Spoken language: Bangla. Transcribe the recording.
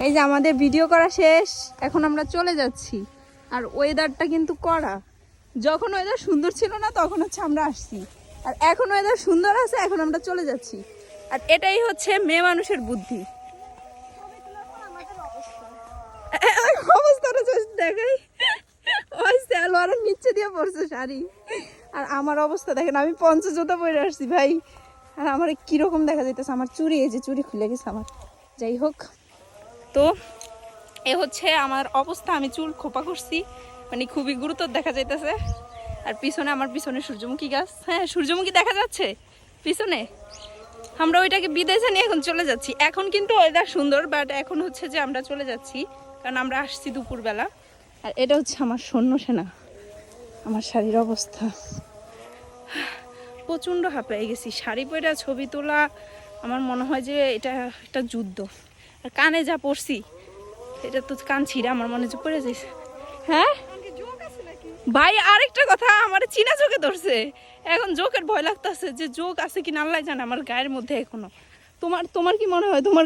এই যে আমাদের ভিডিও করা শেষ, এখন আমরা চলে যাচ্ছি। আর ওয়েদারটা কিন্তু কড়া। যখন ওয়েদার সুন্দর ছিল না তখন হচ্ছে আমরা আসছি, আর এখন ওয়েদার সুন্দর আছে, এখন আমরা চলে যাচ্ছি। আর এটাই হচ্ছে মেয়ে মানুষের বুদ্ধি। অবস্থাটা দেখাই, ওই সালোয়ারের নিচে দিয়ে পড়ছে শাড়ি, আর আমার অবস্থা দেখেন, আমি পঞ্চজোতা পরে আসছি ভাই। আর আমার কিরকম দেখা যাইতেছে, আমার চুড়ি, এই যে চুড়ি খুলে গেছে আমার। যাই হোক, তো এ হচ্ছে আমার অবস্থা। আমি চুল খোপা করছি, মানে খুবই গুরুতর দেখা যাইতেছে। আর পিছনে, আমার পিছনে সূর্যমুখী গাছ, হ্যাঁ সূর্যমুখী দেখা যাচ্ছে পিছনে। আমরা ওইটাকে বিদেশে নিয়ে এখন চলে যাচ্ছি। এখন কিন্তু ওয়েদার সুন্দর, বাট এখন হচ্ছে যে আমরা চলে যাচ্ছি, কারণ আমরা আসছি দুপুরবেলা। আর এটা হচ্ছে আমার সৈন্য সেনা। আমার শাড়ির অবস্থা, প্রচণ্ড হাঁপিয়ে গেছি। শাড়ি পরে ছবি তোলা, আমার মনে হয় যে এটা একটা যুদ্ধ। আর কানে যা পড়ছি, এটা তো কান ছিঁড়ে আমার মনে হচ্ছে পড়ে যাইছে। হ্যাঁ ভাই, আরেকটা কথা, আমার চীনা চোখে ধরছে। এখন জোকের ভয় লাগতেছে, যে জোক আছে কি না আল্লাহ জানে আমার গায়ের মধ্যে এখনো। তোমার কি মনে হয় তোমার